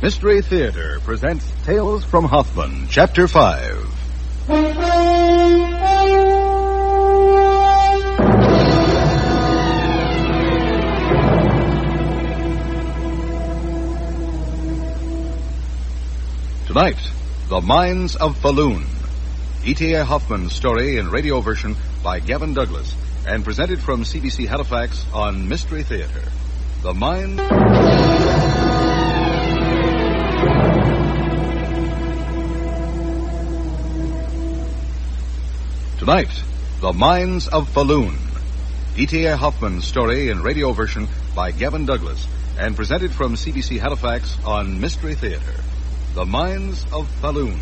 Mystery Theater presents Tales from Hoffman, Chapter 5. Tonight, The Mines of Falun. E.T.A. Hoffman's story in radio version by Gavin Douglas and presented from CBC Halifax on Mystery Theater. The Mines... Tonight, The Mines of Falun. E.T.A. Hoffman's story in radio version by Gavin Douglas and presented from CBC Halifax on Mystery Theater. The Mines of Falun.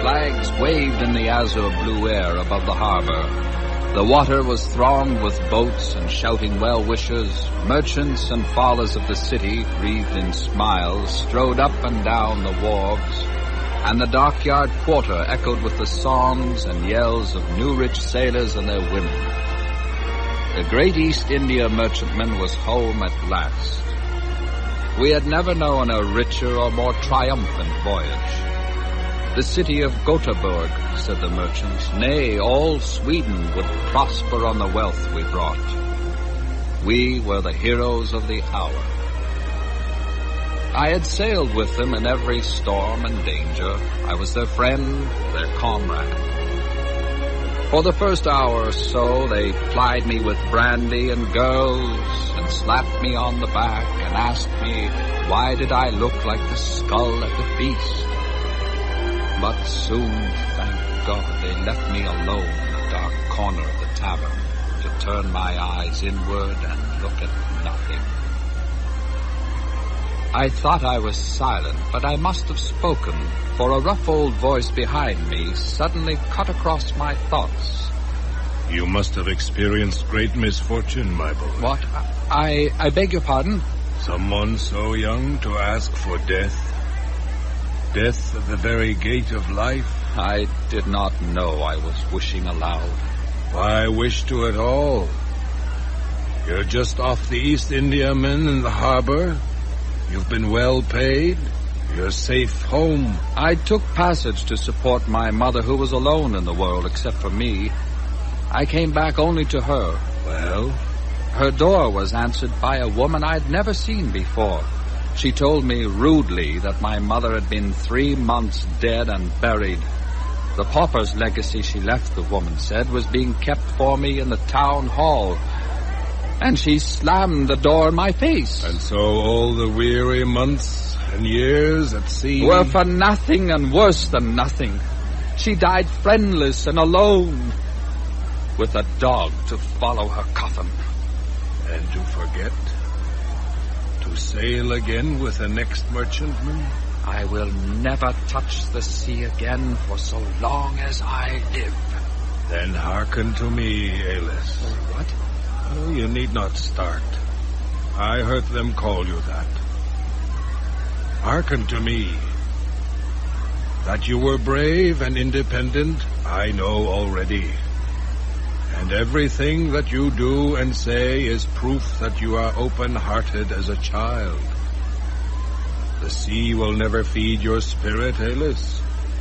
Flags waved in the azure blue air above the harbor. The water was thronged with boats and shouting well-wishers. Merchants and fathers of the city, wreathed in smiles, strode up and down the wharves, and the dockyard quarter echoed with the songs and yells of new rich sailors and their women. The great East India merchantman was home at last. We had never known a richer or more triumphant voyage. The city of Gothenburg, said the merchants, nay, all Sweden would prosper on the wealth we brought. We were the heroes of the hour. I had sailed with them in every storm and danger. I was their friend, their comrade. For the first hour or so, they plied me with brandy and girls and slapped me on the back and asked me why did I look like the skull at the feast. But soon, thank God, they left me alone in the dark corner of the tavern to turn my eyes inward and look at nothing. I thought I was silent, but I must have spoken, for a rough old voice behind me suddenly cut across my thoughts. You must have experienced great misfortune, my boy. What? I beg your pardon? Someone so young to ask for death. Death at the very gate of life. I did not know I was wishing aloud. Why wish to at all? You're just off the East Indiaman in the harbor. You've been well paid. You're safe home. I took passage to support my mother, who was alone in the world except for me. I came back only to her. Well? Her door was answered by a woman I'd never seen before. She told me rudely that my mother had been 3 months dead and buried. The pauper's legacy she left, the woman said, was being kept for me in the town hall. And she slammed the door in my face. And so all the weary months and years at sea were for nothing and worse than nothing. She died friendless and alone, with a dog to follow her coffin. And to forget? To sail again with the next merchantman? I will never touch the sea again for so long as I live. Then hearken to me, Alice. What? Oh, you need not start. I heard them call you that. Hearken to me. That you were brave and independent, I know already. And everything that you do and say is proof that you are open-hearted as a child. The sea will never feed your spirit, Alice.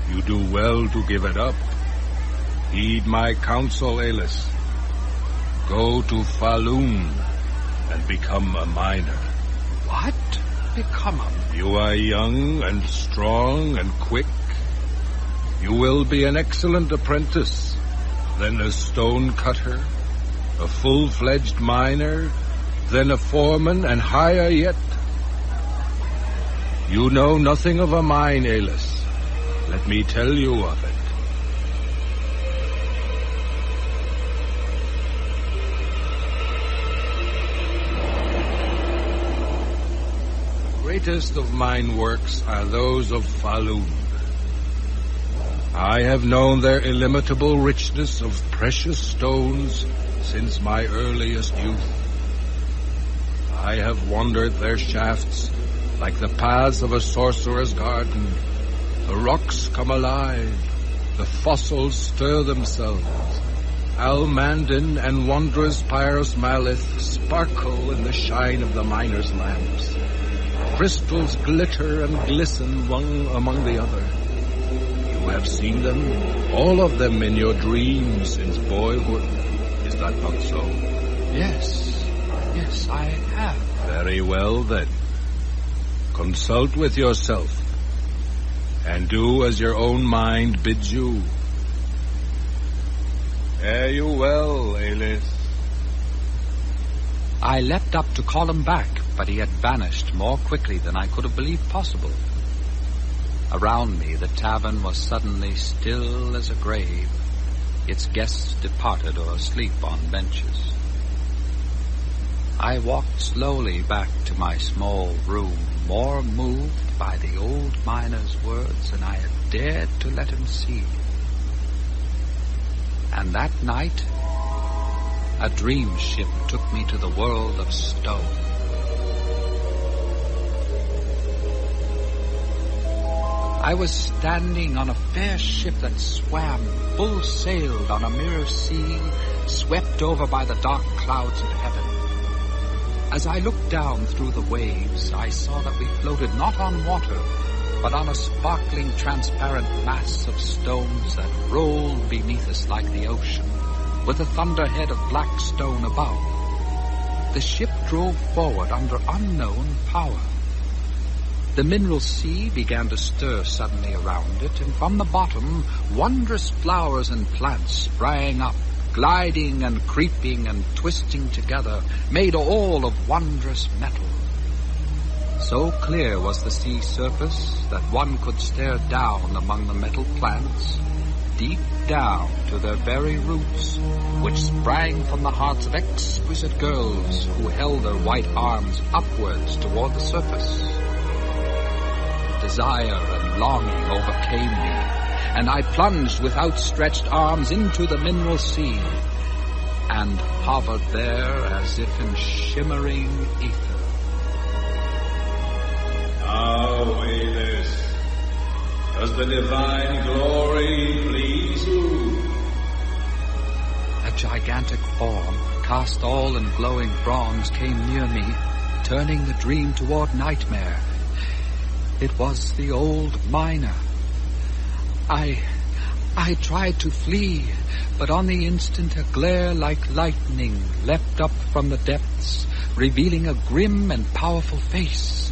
You do well to give it up. Heed my counsel, Alice. Go to Falun and become a miner. What? Become a... You are young and strong and quick. You will be an excellent apprentice. Then a stone cutter, a full-fledged miner, then a foreman, and higher yet. You know nothing of a mine, Alice. Let me tell you of it. The greatest of mine works are those of Falun. I have known their illimitable richness of precious stones since my earliest youth. I have wandered their shafts Like the paths of a sorcerer's garden, the rocks come alive, the fossils stir themselves. Almandin and wondrous Pyrus Malith sparkle in the shine of the miners' lamps. Crystals glitter and glisten one among the other. You have seen them, all of them in your dreams since boyhood. Is that not so? Yes, I have. Very well, then. Consult with yourself, and do as your own mind bids you. Fare you well, Alis. I leapt up to call him back, but he had vanished more quickly than I could have believed possible. Around me, the tavern was suddenly still as a grave, its guests departed or asleep on benches. I walked slowly back to my small room, more moved by the old miner's words than I had dared to let him see. And that night, a dream ship took me to the world of stone. I was standing on a fair ship that swam, full-sailed on a mirror sea, swept over by the dark clouds of heaven. As I looked down through the waves, I saw that we floated not on water, but on a sparkling, transparent mass of stones that rolled beneath us like the ocean, with a thunderhead of black stone above. The ship drove forward under unknown power. The mineral sea began to stir suddenly around it, and from the bottom, wondrous flowers and plants sprang up, gliding and creeping and twisting together, made all of wondrous metal. So clear was the sea surface that one could stare down among the metal plants, deep down to their very roots, which sprang from the hearts of exquisite girls who held their white arms upwards toward the surface. Desire and longing overcame me, and I plunged with outstretched arms into the mineral sea, and hovered there as if in shimmering ether. Now, Alis, does the divine glory please you? A gigantic form, cast all in glowing bronze, came near me, turning the dream toward nightmare. It was the old miner. I tried to flee, but on the instant a glare like lightning leapt up from the depths, revealing a grim and powerful face.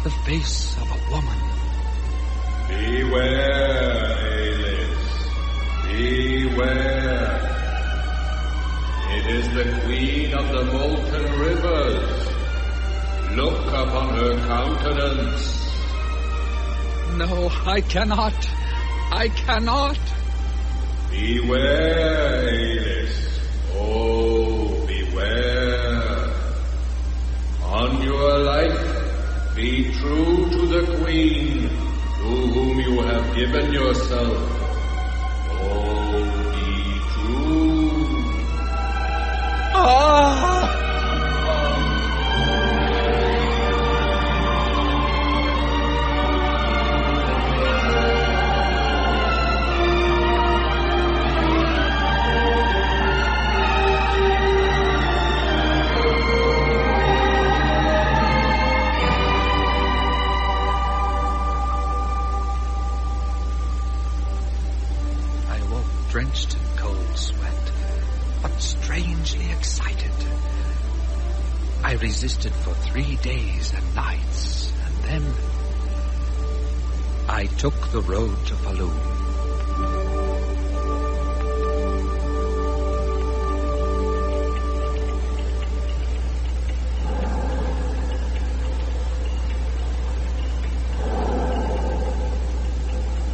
The face of a woman. Beware, Alis. Beware. It is the queen of the molten rivers. Look upon her countenance. No, I cannot. I cannot. Beware, Alis. Oh, beware. On your life, be true to the queen, to whom you have given yourself. Oh, be true. Ah! Drenched in cold sweat, but strangely excited. I resisted for 3 days and nights, and then I took the road to Falun.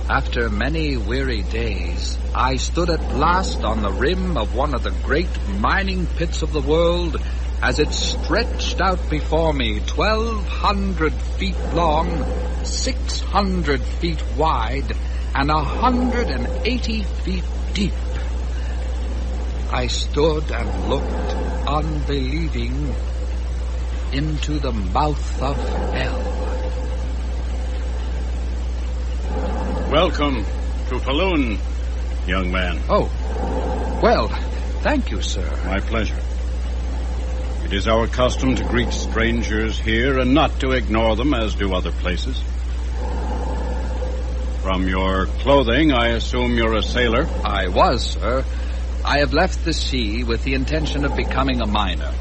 After many weary days, I stood at last on the rim of one of the great mining pits of the world as it stretched out before me, 1,200 feet long, 600 feet wide, and 180 feet deep. I stood and looked, unbelieving, into the mouth of hell. Welcome to Falun, young man. Oh, well, thank you, sir. My pleasure. It is our custom to greet strangers here and not to ignore them as do other places. From your clothing, I assume you're a sailor? I was, sir. I have left the sea with the intention of becoming a miner.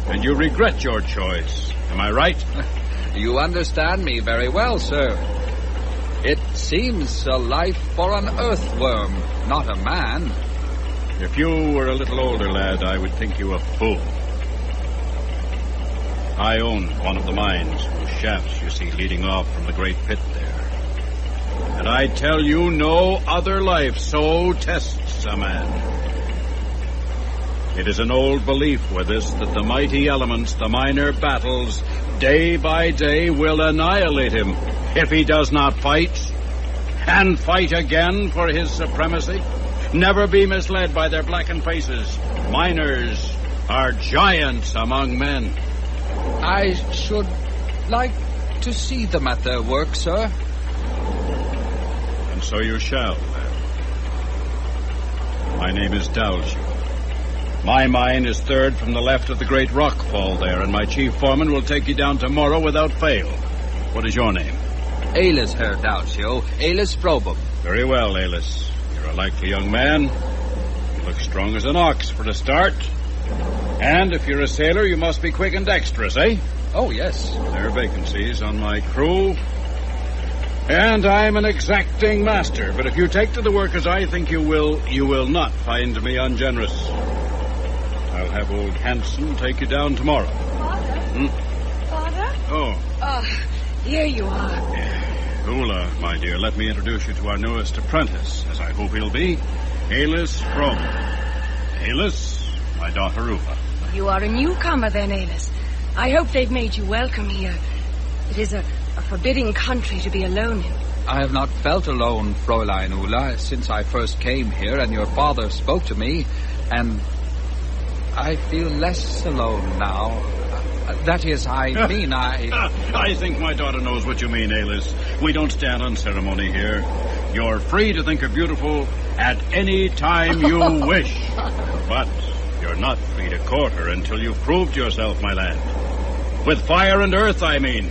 And you regret your choice, am I right? You understand me very well, sir. It seems a life for an earthworm, not a man. If you were a little older, lad, I would think you a fool. I own one of the mines whose shafts you see leading off from the great pit there. And I tell you, no other life so tests a man. It is an old belief with us that the mighty elements the miner battles day by day will annihilate him if he does not fight, and fight again for his supremacy. Never be misled by their blackened faces. Miners are giants among men. I should like to see them at their work, sir. And so you shall, lad. My name is Dalshu. My mine is third from the left of the great rock fall there, and my chief foreman will take you down tomorrow without fail. What is your name? Alis, Herr Dalsio. Alis Frobum. Very well, Alis. You're a likely young man. You look strong as an ox for a start. And if you're a sailor, you must be quick and dexterous, eh? Oh, yes. There are vacancies on my crew. And I'm an exacting master. But if you take to the work as I think you will not find me ungenerous. I'll have old Hanson take you down tomorrow. Father? Father? Oh. Here you are. Ula, my dear, let me introduce you to our newest apprentice, as I hope he'll be, Alis From. Alis, my daughter Uva. You are a newcomer then, Alis. I hope they've made you welcome here. It is a forbidding country to be alone in. I have not felt alone, Fräulein Ula, since I first came here and your father spoke to me, and I feel less alone now. That is, I think my daughter knows what you mean, Alis. We don't stand on ceremony here. You're free to think her beautiful at any time you wish. But you're not free to court her until you've proved yourself, my lad. With fire and earth, I mean.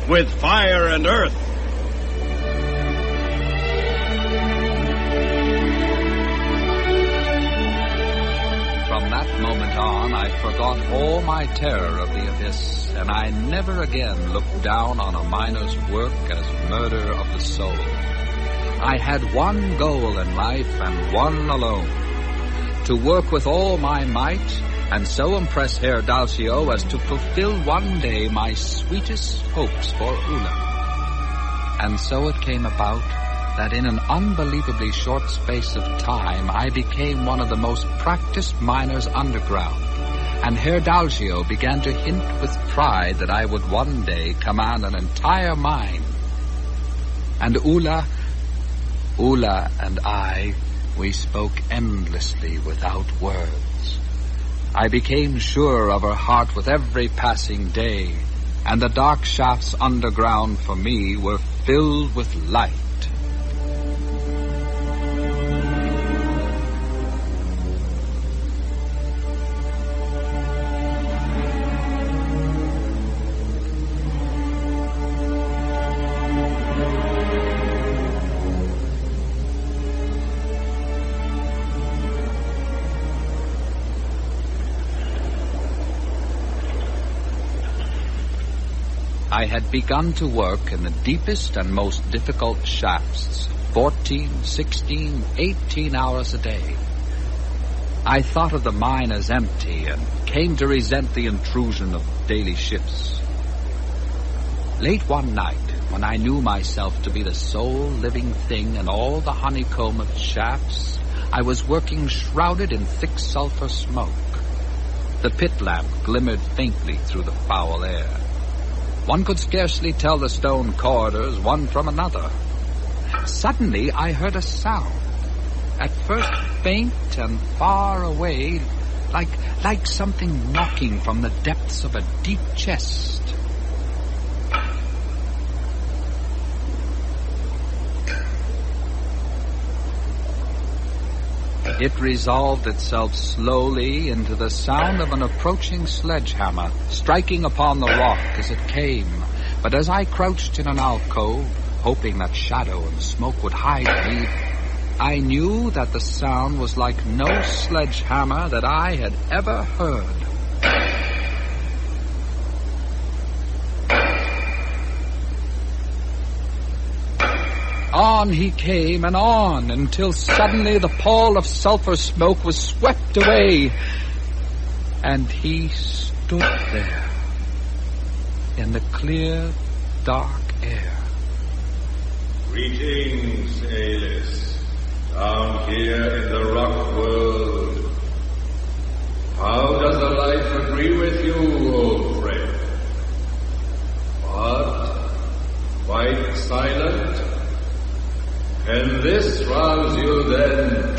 With fire and earth. From that moment on, I forgot all my terror of the abyss, and I never again looked down on a miner's work as murder of the soul. I had one goal in life, and one alone: to work with all my might, and so impress Herr Dalsio as to fulfill one day my sweetest hopes for Ula. And so it came about that in an unbelievably short space of time, I became one of the most practiced miners underground, and Herr Dalsio began to hint with pride that I would one day command an entire mine. And Ula and I, we spoke endlessly without words. I became sure of her heart with every passing day, and the dark shafts underground for me were filled with light. I had begun to work in the deepest and most difficult shafts, 14, 16, 18 hours a day. I thought of the mine as empty and came to resent the intrusion of daily shifts. Late one night, when I knew myself to be the sole living thing in all the honeycomb of shafts, I was working shrouded in thick sulfur smoke. The pit lamp glimmered faintly through the foul air. One could scarcely tell the stone corridors one from another. Suddenly I heard a sound, at first faint and far away, like something knocking from the depths of a deep chest. It resolved itself slowly into the sound of an approaching sledgehammer, striking upon the rock as it came. But as I crouched in an alcove, hoping that shadow and smoke would hide me, I knew that the sound was like no sledgehammer that I had ever heard. On he came and on until suddenly the pall of sulphur smoke was swept away, and he stood there in the clear, dark air. Greetings, Alice, down here in the rock world. How does the life agree with you, old friend? What? Quite silent? And this rouse you then?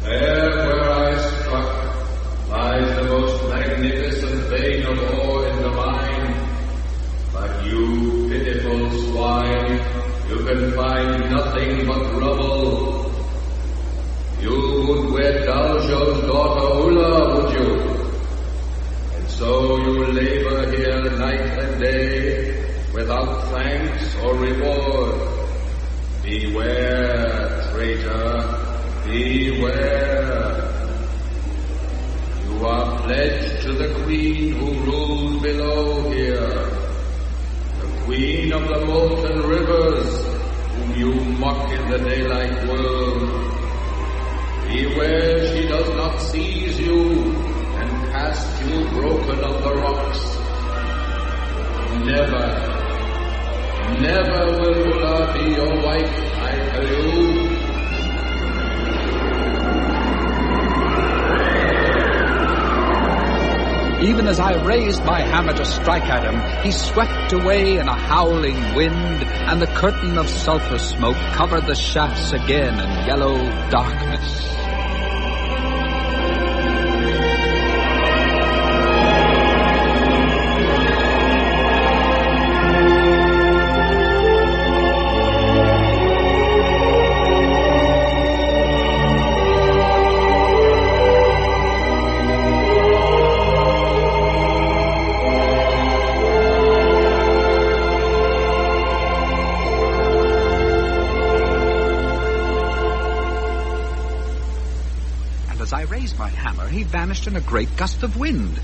There where I struck lies the most magnificent vein of ore in the mine. But you pitiful swine, you can find nothing but rubble. You would wed Daljo's daughter Ula, would you? So you labor here night and day, without thanks or reward. Beware, traitor, beware. You are pledged to the queen who rules below here, the queen of the molten rivers, whom you mock in the daylight world. Beware she does not seize you, cast you broken on the rocks. Never will Ula be your wife, I tell you. Even as I raised my hammer to strike at him, he swept away in a howling wind, and the curtain of sulphur smoke covered the shafts again in yellow darkness. He vanished in a great gust of wind.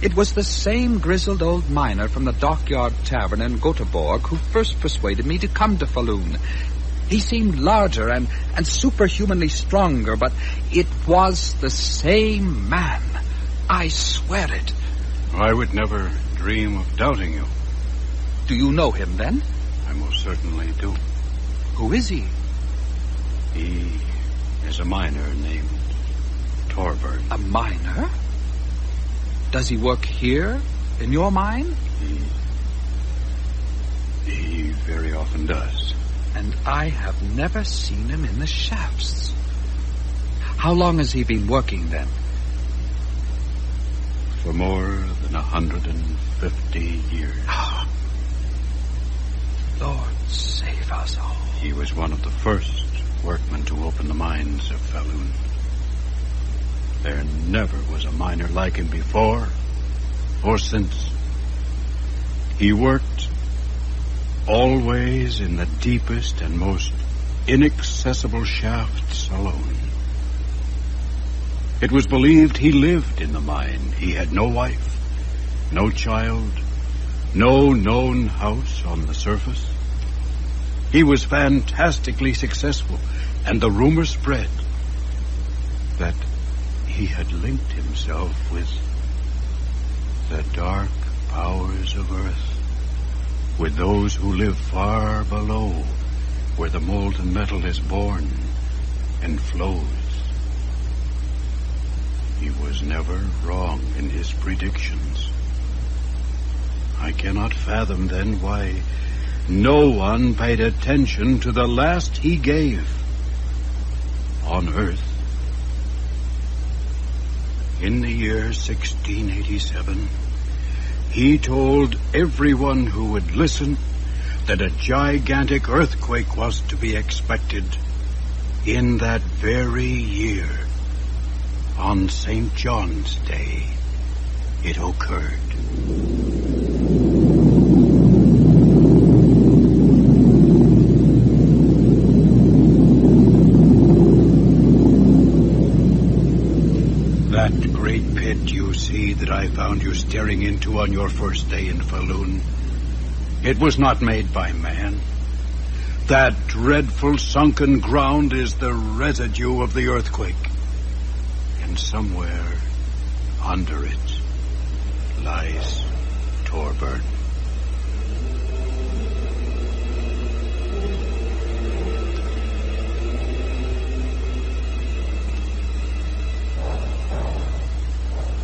It was the same grizzled old miner from the dockyard tavern in Göteborg who first persuaded me to come to Falun. He seemed larger and superhumanly stronger, but it was the same man. I swear it. I would never dream of doubting you. Do you know him, then? I most certainly do. Who is he? He is a miner named Torbern. A miner? Does he work here, in your mine? He very often does. And I have never seen him in the shafts. How long has he been working, then? For more than 150 years. Lord, save us all. He was one of the first workmen to open the mines of Falun. There never was a miner like him before or since. He worked always in the deepest and most inaccessible shafts alone. It was believed he lived in the mine. He had no wife, no child, no known house on the surface. He was fantastically successful, and the rumor spread that he had linked himself with the dark powers of Earth, with those who live far below, where the molten metal is born and flows. He was never wrong in his predictions. I cannot fathom then why no one paid attention to the last he gave. on Earth. In the year 1687, he told everyone who would listen that a gigantic earthquake was to be expected in that very year. On St. John's Day, it occurred. That great pit you see that I found you staring into on your first day in Falun, it was not made by man. That dreadful sunken ground is the residue of the earthquake. And somewhere under it lies Torbern.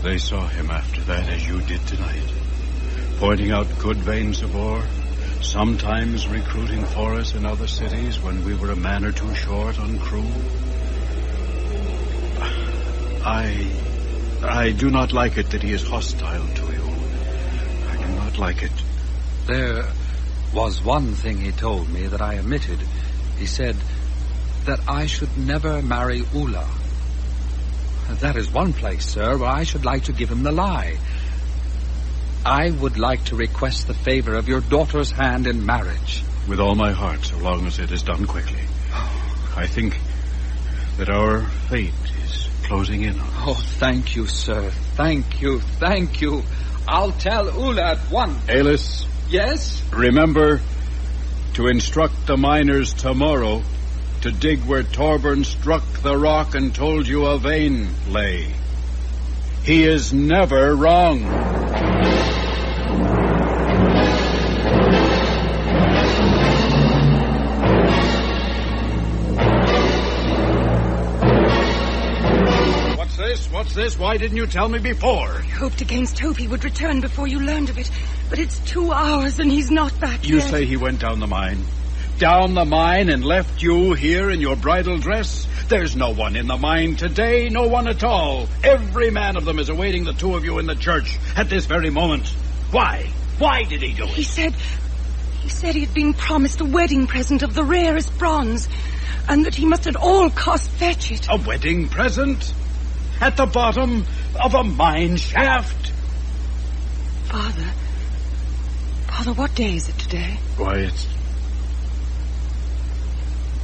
They saw him after that as you did tonight, pointing out good veins of ore, sometimes recruiting for us in other cities when we were a man or two short on crew. I do not like it that he is hostile to you. I do not like it. There was one thing he told me that I omitted. He said that I should never marry Ula. That is one place, sir, where I should like to give him the lie. I would like to request the favor of your daughter's hand in marriage. With all my heart, so long as it is done quickly. I think that our fate is closing in on us. Oh, thank you, sir. Thank you, thank you. I'll tell Ula at once. Alis? Yes? Remember to instruct the miners tomorrow to dig where Torbern struck the rock and told you a vein lay. He is never wrong. What's this? Why didn't you tell me before? I hoped against hope he would return before you learned of it. But it's 2 hours and he's not back You yet. say he went down the mine? Down the mine and left you here in your bridal dress? There's no one in the mine today, no one at all. Every man of them is awaiting the two of you in the church at this very moment. Why? Why did he do it? He said he had been promised a wedding present of the rarest bronze, and that he must at all costs fetch it. A wedding present? At the bottom of a mine shaft? Father, what day is it today? Why, it's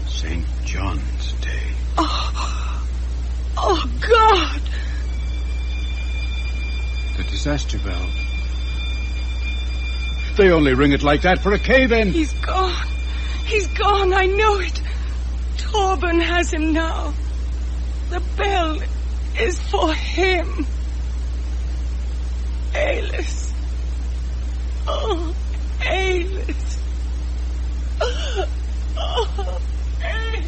St. John's Day. Oh, God! The disaster bell. They only ring it like that for a cave-in. He's gone. He's gone, I know it. Torbern has him now. The bell is for him. Alis. Oh, Alis. Oh, Alis.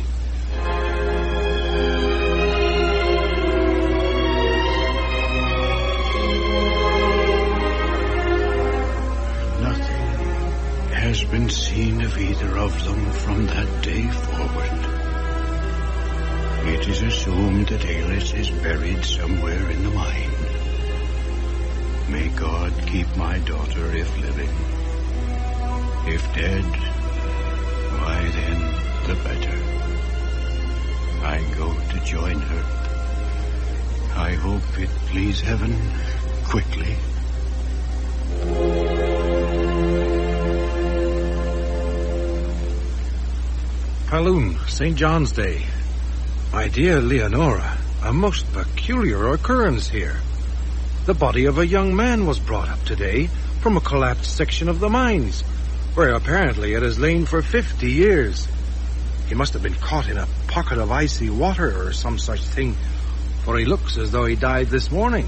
Nothing has been seen of either of them from that day forward. It is assumed that Alis is buried somewhere in the mine. May God keep my daughter if living. If dead, why then the better. I go to join her. I hope it please heaven quickly. Falun, St. John's Day. My dear Leonora, a most peculiar occurrence here. The body of a young man was brought up today from a collapsed section of the mines, where apparently it has lain for 50 years. He must have been caught in a pocket of icy water or some such thing, for he looks as though he died this morning.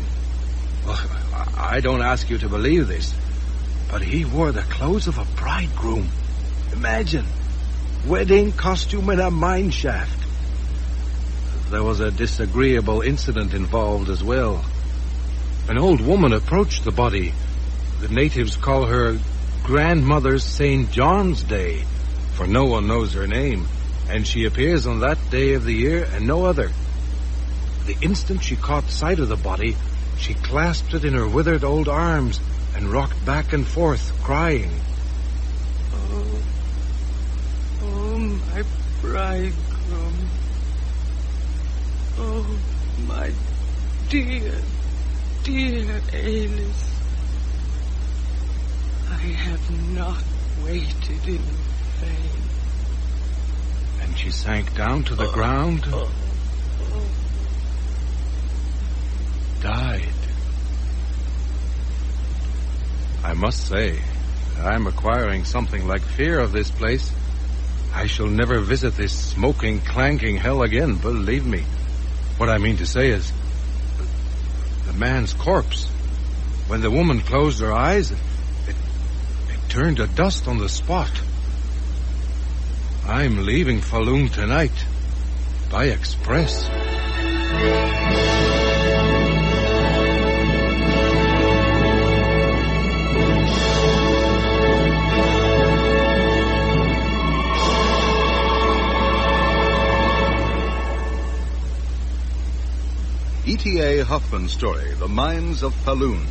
Well, I don't ask you to believe this, but he wore the clothes of a bridegroom. Imagine, wedding costume in a mine shaft. There was a disagreeable incident involved as well. An old woman approached the body. The natives call her Grandmother St. John's Day, for no one knows her name. and she appears on that day of the year and no other. The instant she caught sight of the body, she clasped it in her withered old arms and rocked back and forth, crying. Oh, my bridegroom. Oh, my dear, dear Alice. I have not waited in vain. And she sank down to the ground, died. I must say, I'm acquiring something like fear of this place. I shall never visit this smoking, clanking hell again, believe me. What I mean to say is, the man's corpse, when the woman closed her eyes, it turned to dust on the spot. I'm leaving Falun tonight, by express. E.T.A. Huffman's story, The Mines of Falun,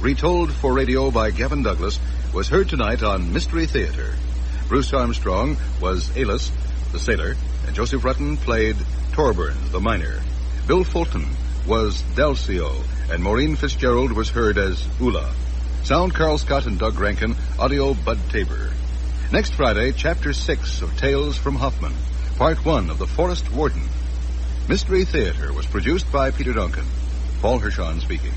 retold for radio by Gavin Douglas, was heard tonight on Mystery Theater. Bruce Armstrong was Alis, the sailor, and Joseph Rutten played Torburn, the miner. Bill Fulton was Delcio, and Maureen Fitzgerald was heard as Ula. Sound Carl Scott and Doug Rankin, audio Bud Tabor. Next Friday, Chapter 6 of Tales from Huffman, Part 1 of The Forest Warden. Mystery Theater was produced by Peter Duncan. Paul Hirschon speaking.